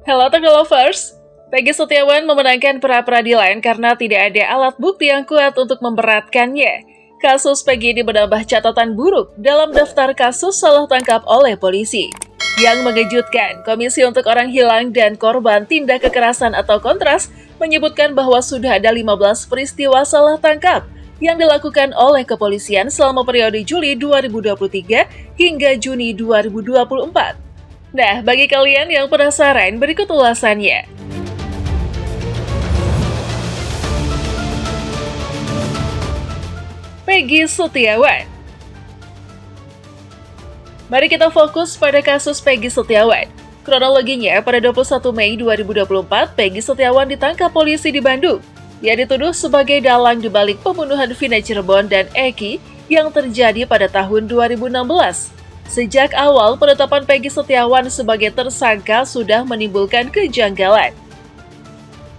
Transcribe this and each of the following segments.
Halo Tengah Lovers, Peggy Setiawan memenangkan pra-peradilan karena tidak ada alat bukti yang kuat untuk memberatkannya. Kasus Peggy ini menambah catatan buruk dalam daftar kasus salah tangkap oleh polisi. Yang mengejutkan, Komisi untuk Orang Hilang dan Korban Tindak Kekerasan atau Kontras menyebutkan bahwa sudah ada 15 peristiwa salah tangkap yang dilakukan oleh kepolisian selama periode Juli 2023 hingga Juni 2024. Nah, bagi kalian yang penasaran, berikut ulasannya. Peggy Setiawan. Mari kita fokus pada kasus Peggy Setiawan. Kronologinya, pada 21 Mei 2024, Peggy Setiawan ditangkap polisi di Bandung. Ia dituduh sebagai dalang di balik pembunuhan Vina Cirebon dan Eki yang terjadi pada tahun 2016. Sejak awal, penetapan Peggy Setiawan sebagai tersangka sudah menimbulkan kejanggalan.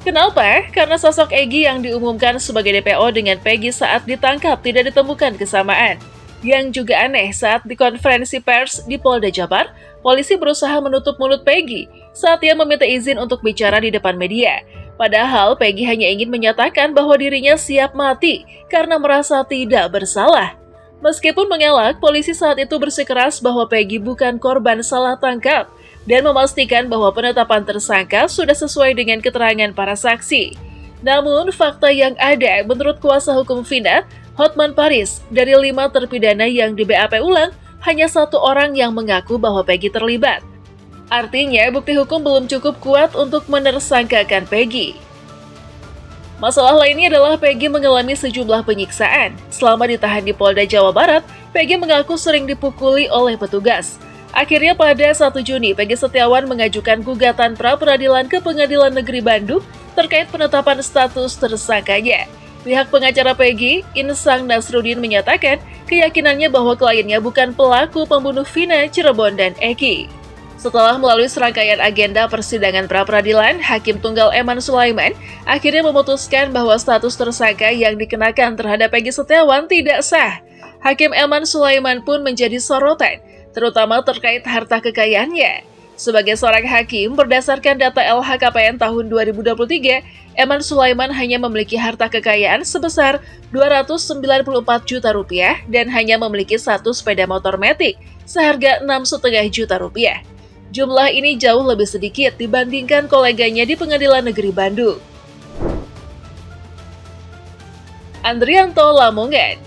Kenapa? Karena sosok Egy yang diumumkan sebagai DPO dengan Peggy saat ditangkap tidak ditemukan kesamaan. Yang juga aneh, saat di konferensi pers di Polda Jabar, polisi berusaha menutup mulut Peggy saat ia meminta izin untuk bicara di depan media. Padahal Peggy hanya ingin menyatakan bahwa dirinya siap mati karena merasa tidak bersalah. Meskipun mengelak, polisi saat itu bersikeras bahwa Peggy bukan korban salah tangkap dan memastikan bahwa penetapan tersangka sudah sesuai dengan keterangan para saksi. Namun, fakta yang ada menurut kuasa hukum Vina, Hotman Paris, dari 5 terpidana yang di BAP ulang, hanya 1 orang yang mengaku bahwa Peggy terlibat. Artinya, bukti hukum belum cukup kuat untuk menersangkakan Peggy. Masalah lainnya adalah Peggy mengalami sejumlah penyiksaan. Selama ditahan di Polda Jawa Barat, Peggy mengaku sering dipukuli oleh petugas. Akhirnya pada 1 Juni, Peggy Setiawan mengajukan gugatan pra-peradilan ke Pengadilan Negeri Bandung terkait penetapan status tersangkanya. Pihak pengacara Peggy, Insang Nasruddin, menyatakan keyakinannya bahwa kliennya bukan pelaku pembunuh Vina, Cirebon, dan Eki. Setelah melalui serangkaian agenda persidangan pra-peradilan, Hakim Tunggal Eman Sulaiman akhirnya memutuskan bahwa status tersangka yang dikenakan terhadap Peggy Setiawan tidak sah. Hakim Eman Sulaiman pun menjadi sorotan, terutama terkait harta kekayaannya. Sebagai seorang hakim, berdasarkan data LHKPN tahun 2023, Eman Sulaiman hanya memiliki harta kekayaan sebesar Rp294 juta dan hanya memiliki 1 sepeda motor Matic seharga Rp6,5 juta. Jumlah ini jauh lebih sedikit dibandingkan koleganya di Pengadilan Negeri Bandung. Andrianto Lamongan.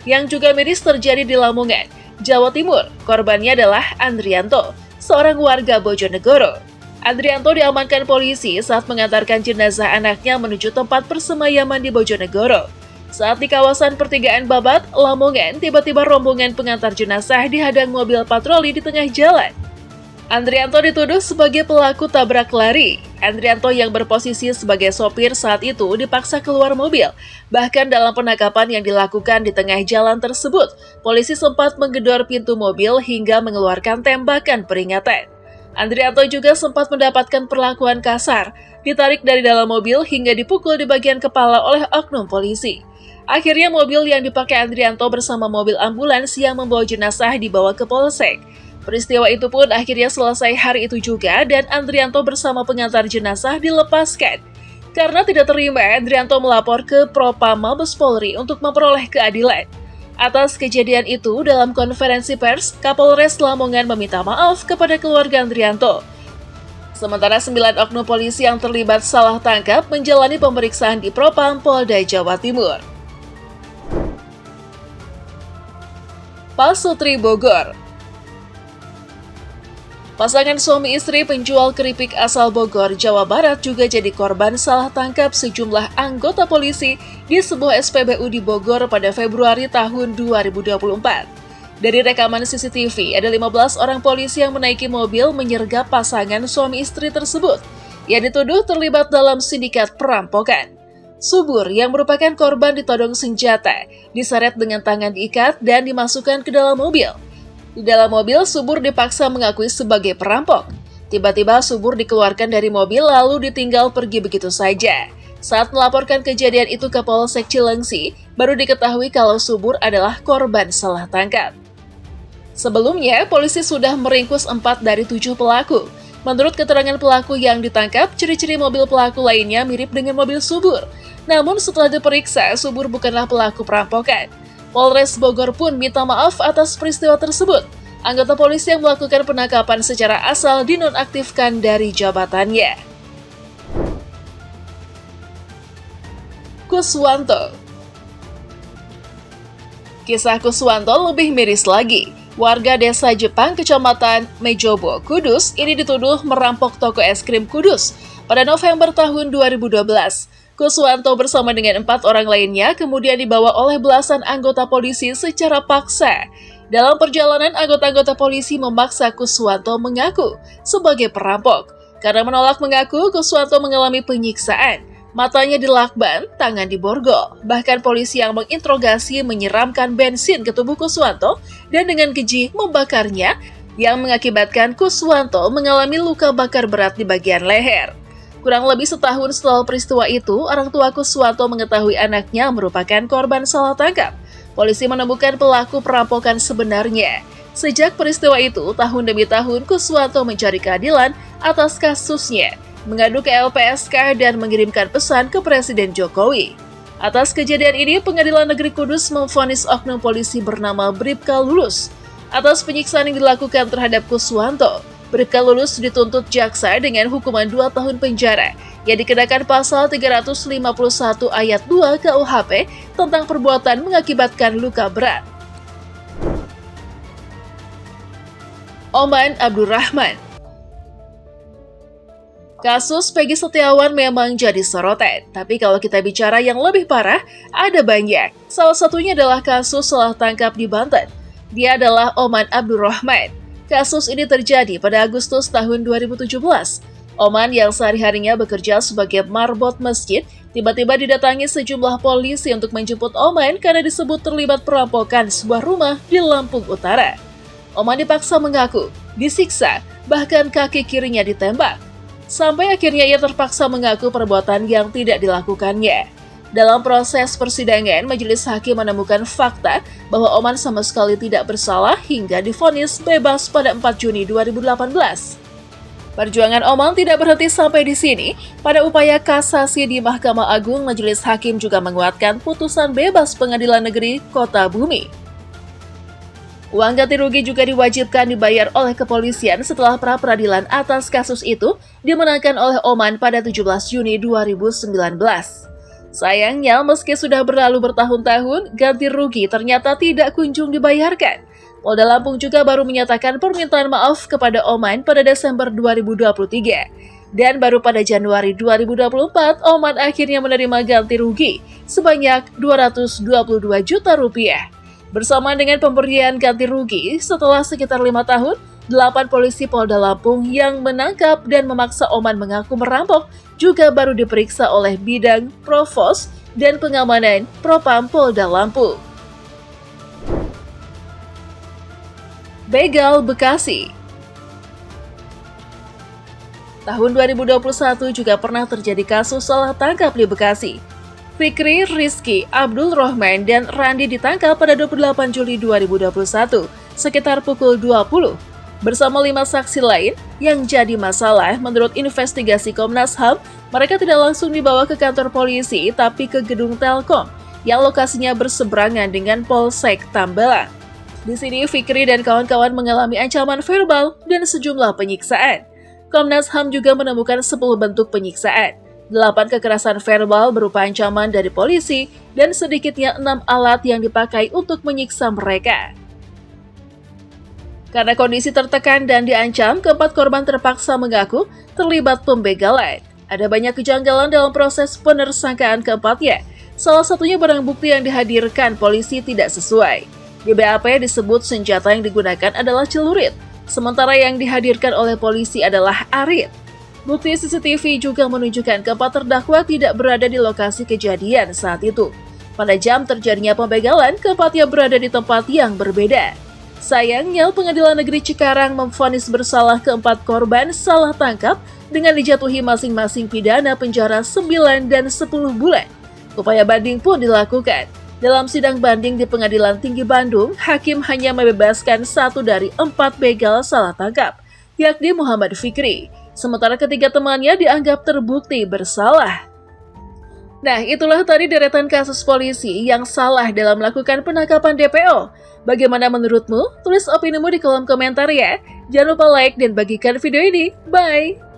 Yang juga miris terjadi di Lamongan, Jawa Timur. Korbannya adalah Andrianto, seorang warga Bojonegoro. Andrianto diamankan polisi saat mengantarkan jenazah anaknya menuju tempat persemayaman di Bojonegoro. Saat di kawasan pertigaan Babat, Lamongan, tiba-tiba rombongan pengantar jenazah dihadang mobil patroli di tengah jalan. Andrianto dituduh sebagai pelaku tabrak lari. Andrianto yang berposisi sebagai sopir saat itu dipaksa keluar mobil. Bahkan dalam penangkapan yang dilakukan di tengah jalan tersebut, polisi sempat menggedor pintu mobil hingga mengeluarkan tembakan peringatan. Andrianto juga sempat mendapatkan perlakuan kasar, ditarik dari dalam mobil hingga dipukul di bagian kepala oleh oknum polisi. Akhirnya mobil yang dipakai Andrianto bersama mobil ambulans yang membawa jenazah dibawa ke Polsek. Peristiwa itu pun akhirnya selesai hari itu juga dan Andrianto bersama pengantar jenazah dilepaskan. Karena tidak terima, Andrianto melapor ke Propam Mabes Polri untuk memperoleh keadilan. Atas kejadian itu, dalam konferensi pers, Kapolres Lamongan meminta maaf kepada keluarga Andrianto. Sementara 9 oknum polisi yang terlibat salah tangkap menjalani pemeriksaan di Propam Polda Jawa Timur. Pasutri Bogor. Pasangan suami istri penjual keripik asal Bogor, Jawa Barat juga jadi korban salah tangkap sejumlah anggota polisi di sebuah SPBU di Bogor pada Februari tahun 2024. Dari rekaman CCTV, ada 15 orang polisi yang menaiki mobil menyergap pasangan suami istri tersebut. Ia dituduh terlibat dalam sindikat perampokan. Subur yang merupakan korban ditodong senjata, diseret dengan tangan diikat dan dimasukkan ke dalam mobil. Di dalam mobil, Subur dipaksa mengakui sebagai perampok. Tiba-tiba Subur dikeluarkan dari mobil lalu ditinggal pergi begitu saja. Saat melaporkan kejadian itu ke Polsek Cilengsi, baru diketahui kalau Subur adalah korban salah tangkap. Sebelumnya, polisi sudah meringkus 4 dari 7 pelaku. Menurut keterangan pelaku yang ditangkap, ciri-ciri mobil pelaku lainnya mirip dengan mobil Subur. Namun setelah diperiksa, Subur bukanlah pelaku perampokan. Polres Bogor pun minta maaf atas peristiwa tersebut. Anggota polisi yang melakukan penangkapan secara asal dinonaktifkan dari jabatannya. Kuswanto. Kisah Kuswanto lebih miris lagi. Warga desa Jepang, Kecamatan Mejobo, Kudus, ini dituduh merampok toko es krim Kudus pada November tahun 2012. Kuswanto bersama dengan 4 orang lainnya kemudian dibawa oleh belasan anggota polisi secara paksa. Dalam perjalanan, anggota-anggota polisi memaksa Kuswanto mengaku sebagai perampok. Karena menolak mengaku, Kuswanto mengalami penyiksaan. Matanya dilakban, tangan diborgol. Bahkan polisi yang menginterogasi menyiramkan bensin ke tubuh Kuswanto dan dengan keji membakarnya yang mengakibatkan Kuswanto mengalami luka bakar berat di bagian leher. Kurang lebih setahun setelah peristiwa itu, orang tua Kuswanto mengetahui anaknya merupakan korban salah tangkap. Polisi menemukan pelaku perampokan sebenarnya. Sejak peristiwa itu, tahun demi tahun Kuswanto mencari keadilan atas kasusnya, mengadu ke LPSK dan mengirimkan pesan ke Presiden Jokowi. Atas kejadian ini, Pengadilan Negeri Kudus memvonis oknum polisi bernama Bribka Lulus. Atas penyiksaan yang dilakukan terhadap Kuswanto, Bribka Lulus dituntut jaksa dengan hukuman 2 tahun penjara yang dikenakan pasal 351 ayat 2 KUHP tentang perbuatan mengakibatkan luka berat. Oman Abdurrahman. Kasus Peggy Setiawan memang jadi sorotan, tapi kalau kita bicara yang lebih parah, ada banyak. Salah satunya adalah kasus salah tangkap di Banten. Dia adalah Oman Abdurrahman. Kasus ini terjadi pada Agustus tahun 2017. Oman yang sehari-harinya bekerja sebagai marbot masjid, tiba-tiba didatangi sejumlah polisi untuk menjemput Oman karena disebut terlibat perampokan sebuah rumah di Lampung Utara. Oman dipaksa mengaku, disiksa, bahkan kaki kirinya ditembak. Sampai akhirnya ia terpaksa mengaku perbuatan yang tidak dilakukannya. Dalam proses persidangan, majelis hakim menemukan fakta bahwa Oman sama sekali tidak bersalah hingga divonis bebas pada 4 Juni 2018. Perjuangan Oman tidak berhenti sampai di sini. Pada upaya kasasi di Mahkamah Agung, majelis hakim juga menguatkan putusan bebas Pengadilan Negeri Kota Bumi. Uang ganti rugi juga diwajibkan dibayar oleh kepolisian setelah pra-peradilan atas kasus itu dimenangkan oleh Oman pada 17 Juni 2019. Sayangnya, meski sudah berlalu bertahun-tahun, ganti rugi ternyata tidak kunjung dibayarkan. Polda Lampung juga baru menyatakan permintaan maaf kepada Oman pada Desember 2023. Dan baru pada Januari 2024, Oman akhirnya menerima ganti rugi sebanyak 222 juta rupiah. Bersama dengan pemberian ganti rugi, setelah sekitar 5 tahun, 8 polisi Polda Lampung yang menangkap dan memaksa Oman mengaku merampok juga baru diperiksa oleh Bidang Provos dan Pengamanan Propam Polda Lampung. Begal Bekasi. Tahun 2021 juga pernah terjadi kasus salah tangkap di Bekasi. Fikri, Rizky, Abdul Rohman, dan Randi ditangkap pada 28 Juli 2021, sekitar pukul 20. Bersama 5 saksi lain, yang jadi masalah menurut investigasi Komnas HAM, mereka tidak langsung dibawa ke kantor polisi, tapi ke gedung Telkom, yang lokasinya berseberangan dengan Polsek Tambelang. Di sini, Fikri dan kawan-kawan mengalami ancaman verbal dan sejumlah penyiksaan. Komnas HAM juga menemukan 10 bentuk penyiksaan. 8 kekerasan verbal berupa ancaman dari polisi, dan sedikitnya 6 alat yang dipakai untuk menyiksa mereka. Karena kondisi tertekan dan diancam, keempat korban terpaksa mengaku terlibat pembegalan. Ada banyak kejanggalan dalam proses penersangkaan keempatnya. Salah satunya barang bukti yang dihadirkan polisi tidak sesuai. Di BAP disebut senjata yang digunakan adalah celurit, sementara yang dihadirkan oleh polisi adalah arit. Bukti CCTV juga menunjukkan keempat terdakwa tidak berada di lokasi kejadian saat itu. Pada jam terjadinya pembegalan, keempatnya berada di tempat yang berbeda. Sayangnya, Pengadilan Negeri Cikarang memvonis bersalah keempat korban salah tangkap dengan dijatuhi masing-masing pidana penjara 9 dan 10 bulan. Upaya banding pun dilakukan. Dalam sidang banding di Pengadilan Tinggi Bandung, hakim hanya membebaskan 1 dari 4 begal salah tangkap. yakni Muhammad Fikri, sementara ketiga temannya dianggap terbukti bersalah. Nah, itulah tadi deretan kasus polisi yang salah dalam melakukan penangkapan DPO. Bagaimana menurutmu? Tulis opinimu di kolom komentar ya. Jangan lupa like dan bagikan video ini. Bye!